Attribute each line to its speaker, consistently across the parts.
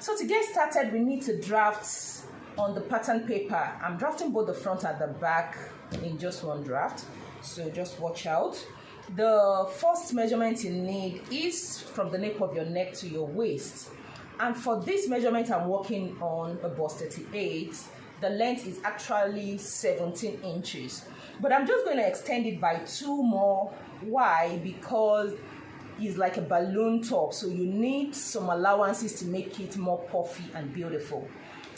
Speaker 1: So to get started, we need to draft on the pattern paper. I'm drafting both the front and the back in just one draft, so just watch out. The first measurement you need is from the nape of your neck to your waist. And for this measurement, I'm working on a bust 38. The length is actually 17 inches. But I'm just going to extend it by 2 more. Why? Because it's like a balloon top. So you need some allowances to make it more puffy and beautiful.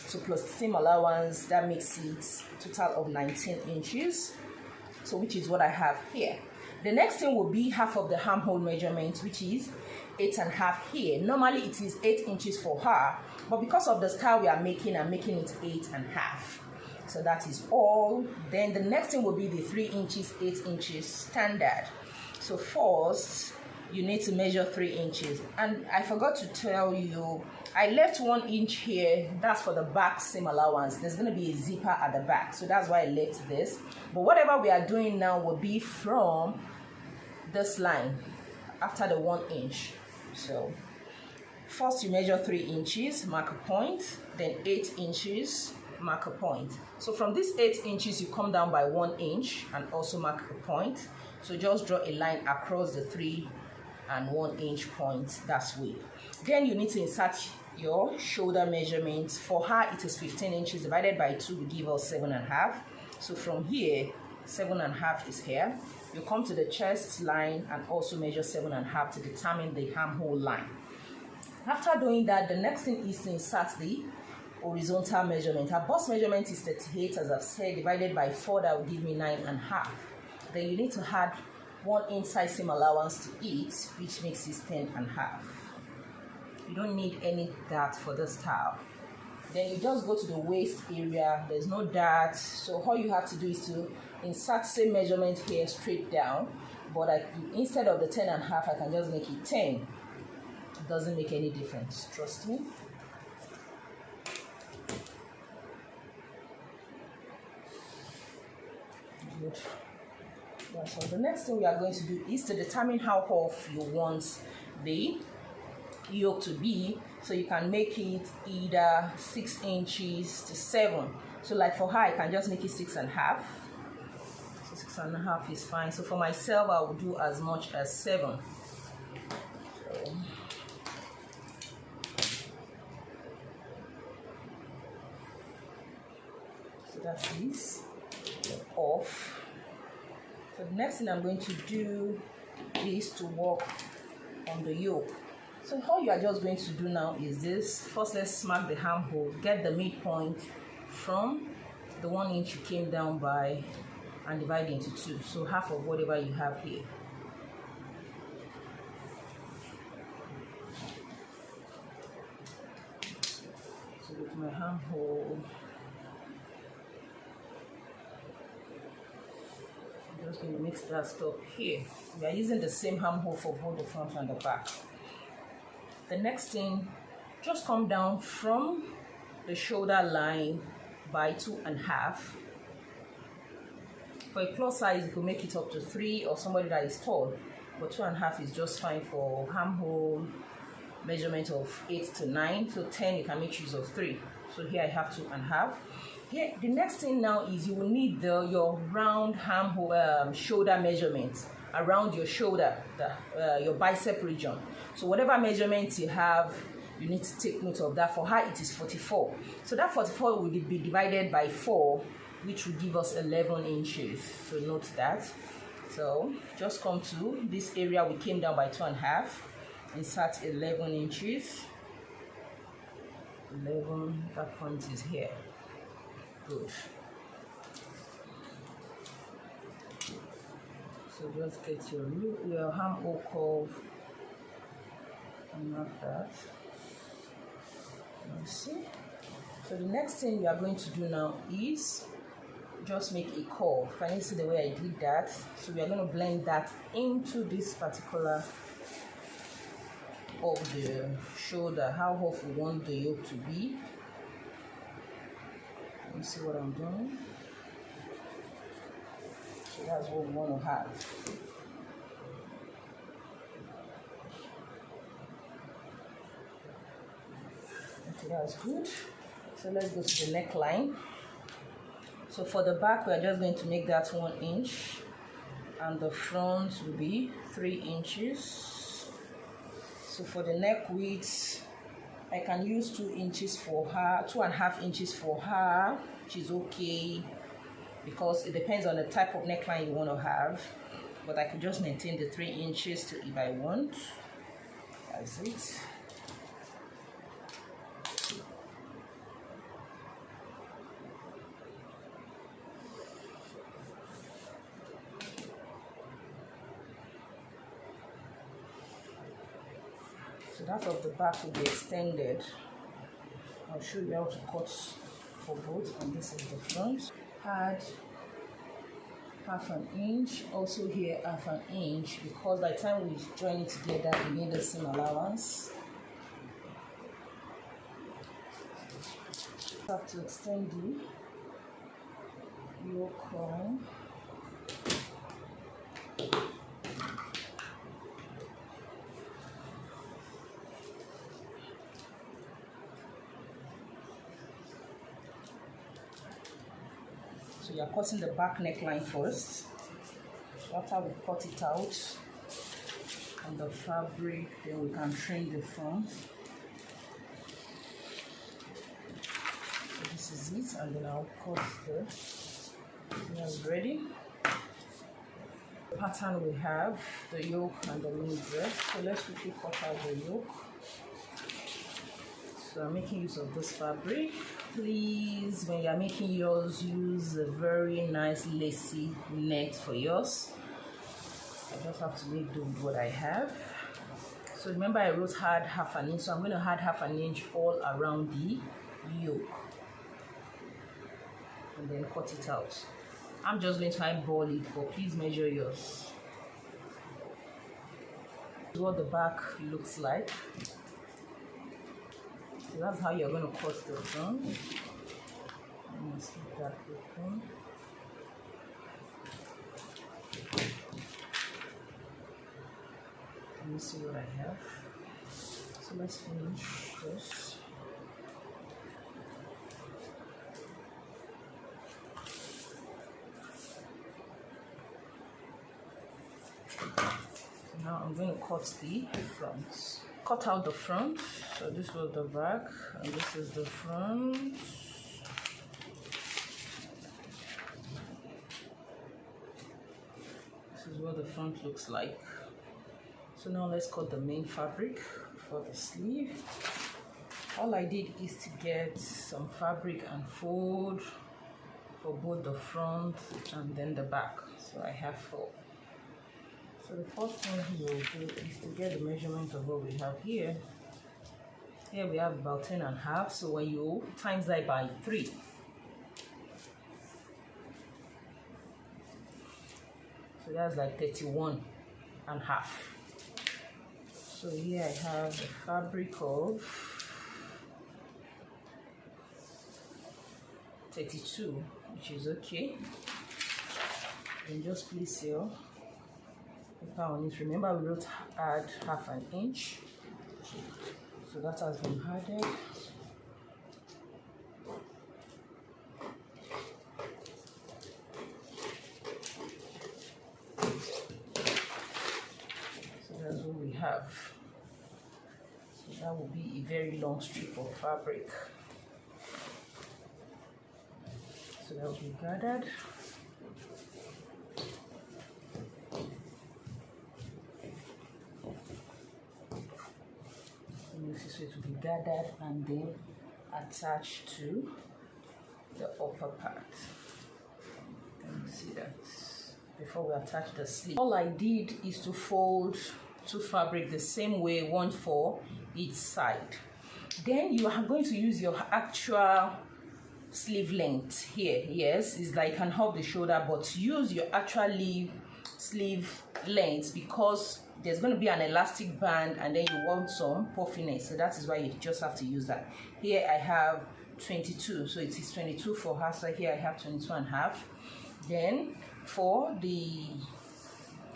Speaker 1: So plus the same allowance, that makes it a total of 19 inches. So which is what I have here. The next thing will be half of the armhole measurement, which is 8.5 here. Normally it is 8 inches for her, but because of the style we are making, I'm making it 8.5. So that is all. Then the next thing will be the 3 inches, 8 inches standard. So first, you need to measure 3 inches. And I forgot to tell you, I left 1 inch here. That's for the back seam allowance. There's going to be a zipper at the back, so that's why I left this. But whatever we are doing now will be from this line after the 1 inch. So first you measure 3 inches, mark a point, then 8 inches, mark a point. So from this 8 inches, you come down by 1 inch and also mark a point. So just draw a line across the 3 and 1 inch point, that's way. Then you need to insert your shoulder measurement. For her, it is 15 inches divided by 2 will give us 7.5. So from here, 7.5 is here. You come to the chest line and also measure 7.5 to determine the armhole line. After doing that, the next thing is to insert the horizontal measurement. Our bust measurement is 38, as I've said, divided by 4, that will give me 9.5. Then you need to add 1 inside seam allowance to it, which makes it 10.5. You don't need any dart for this style. Then you just go to the waist area. There's no dart, so all you have to do is to insert same measurement here straight down, but instead of the 10.5, I can just make it 10. It doesn't make any difference, trust me. Good. So the next thing we are going to do is to determine how off you want the yoke to be, so you can make it either 6 inches to 7. So like for her, I can just make it 6.5. So 6.5 is fine. So for myself, I will do as much as 7. So that is off. So the next thing I'm going to do is to work on the yoke. So all you are just going to do now is this. First, let's mark the armhole, get the midpoint from the 1 inch you came down by and divide into 2. So half of whatever you have here. So with my armhole, I'm just going to mix that stuff here. We are using the same armhole for both the front and the back. The next thing, just come down from the shoulder line by 2.5. For a plus size, you could make it up to 3, or somebody that is tall, but 2.5 is just fine for armhole measurement of 8 to 9. So 10, you can make use of 3. So here I have 2.5. Here, the next thing now is you will need your round armhole shoulder measurement around your shoulder, your bicep region. So whatever measurement you have, you need to take note of that. For her, it is 44. So that 44 will be divided by 4, which will give us 11 inches. So note that. So just come to this area we came down by 2.5, insert 11 inches. 11, that point is here. Good. So just get your armhole curve and mark that. You see? So the next thing we are going to do now is just make a curve. Can you see the way I did that? So we are going to blend that into this particular of the shoulder, how off we want the yoke to be. Let me see what I'm doing. So that's what we want to have. Okay, So that's good. So let's go to the neckline. So for the back, we are just going to make that 1 inch, and the front will be 3 inches. So for the neck width, I can use 2 inches for her, 2.5 inches for her, which is okay, because it depends on the type of neckline you want to have. But I could just maintain the 3 inches to if I want. That's it. So that of the back will be extended. I'll show you how to cut for both, and this is the front. Add 1/2 inch, also here 1/2 inch, because by the time we join it together, we need the seam allowance. Have to extend the yoke on. So you are cutting the back neckline first. After we cut it out on the fabric, then we can trim the front. So this is it, and then I'll cut the ready. The pattern we have the yoke and the mini dress. So let's quickly cut out the yoke. So I'm making use of this fabric. Please, when you're making yours, use a very nice lacy net for yours. I just have to make do with what I have. So remember, I wrote add 1/2 inch, so I'm going to add 1/2 inch all around the yoke and then cut it out. I'm just going to eyeball it, but please measure yours. This is what the back looks like. So that's how you're going to cut the front. Let me slip that open. Let me see what I have. So let's finish this. So now I'm going to cut the front. Cut out the front. So this was the back, and this is the front. This is what the front looks like. So now let's cut the main fabric for the sleeve. All I did is to get some fabric and fold for both the front and then the back. So I have 4. So the first thing we'll do is to get the measurement of what we have here. Here we have about 10.5. So when you times that by 3, so that's like 31.5. So here I have a fabric of 32, which is okay. And just place your paper on it. Remember, we wrote add 1/2 inch. So that has been added. So that's what we have. So that will be a very long strip of fabric. So that will be gathered. This way to be gathered and then attached to the upper part. Can you see that? Before we attach the sleeve, all I did is to fold 2 fabric the same way, 1 for each side. Then you are going to use your actual sleeve length here. Yes, it's like can help the shoulder, but use your actual sleeve length, because there's going to be an elastic band and then you want some puffiness, so that is why you just have to use that. Here I have 22, so it is 22 for her, so here I have 22.5. Then for the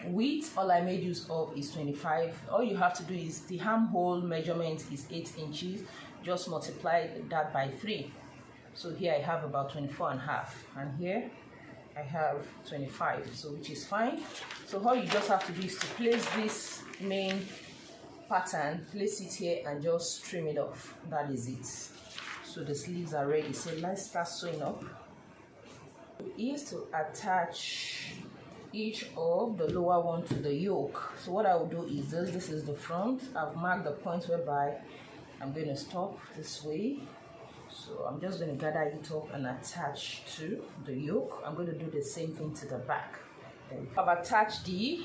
Speaker 1: width, all I made use of is 25. All you have to do is the armhole measurement is 8 inches. just multiply that by 3. So here I have about 24.5, and here I have 25, so which is fine. So all you just have to do is to place this main pattern, place it here, and just trim it off. That is it. So the sleeves are ready. So let's start sewing up. Is to attach each of the lower one to the yoke. So what I will do is this is the front. I've marked the point whereby I'm going to stop this way. So I'm just going to gather it up and attach to the yoke. I'm going to do the same thing to the back. I've attached the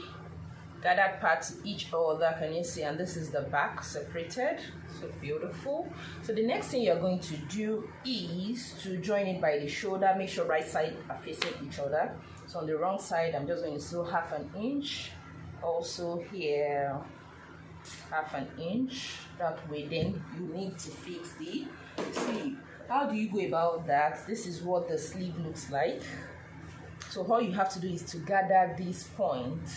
Speaker 1: gathered part to each other, can you see? And this is the back separated. So beautiful. So the next thing you're going to do is to join it by the shoulder. Make sure right side are facing each other. So on the wrong side, I'm just going to sew 1/2 inch. Also here, 1/2 inch. That way then you need to fix the sleeve. How do you go about that? This is what the sleeve looks like. So all you have to do is to gather this point.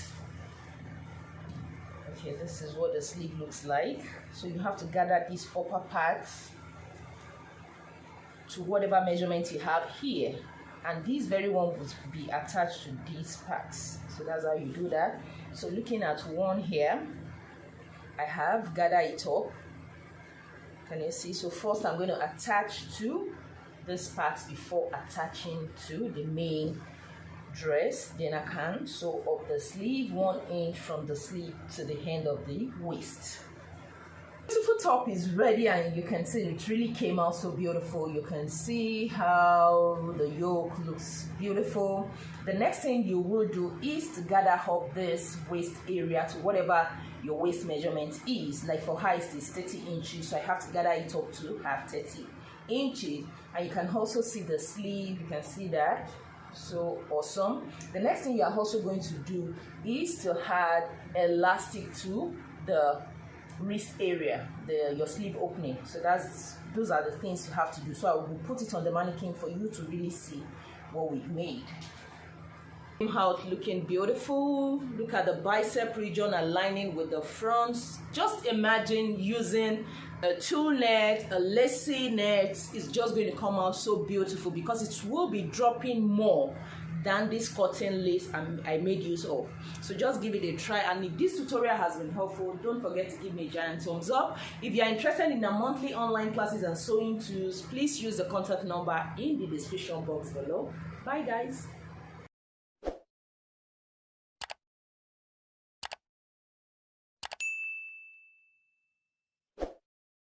Speaker 1: Okay, this is what the sleeve looks like. So you have to gather these upper parts to whatever measurement you have here, and this very one will be attached to these parts. So that's how you do that. So looking at one here, I have gathered it up. Can you see? So first I'm going to attach to this part before attaching to the main dress. Then I can sew up the sleeve 1 inch from the sleeve to the end of the waist. Beautiful top is ready, and you can see it really came out so beautiful. You can see how the yoke looks beautiful. The next thing you will do is to gather up this waist area to whatever your waist measurement is. Like for height is 30 inches, so I have to gather it up to have 30 inches. And you can also see the sleeve, you can see that. So awesome. The next thing you are also going to do is to add elastic to the wrist area, your sleeve opening. So those are the things you have to do. So I will put it on the mannequin for you to really see what we made. How it's looking beautiful. Look at the bicep region aligning with the front. Just imagine using a tulle net, a lacy net. It's just going to come out so beautiful because it will be dropping more than this cotton lace I made use of. So just give it a try, and if this tutorial has been helpful, don't forget to give me a giant thumbs up. If you are interested in the monthly online classes and sewing tools, please use the contact number in the description box below. Bye guys.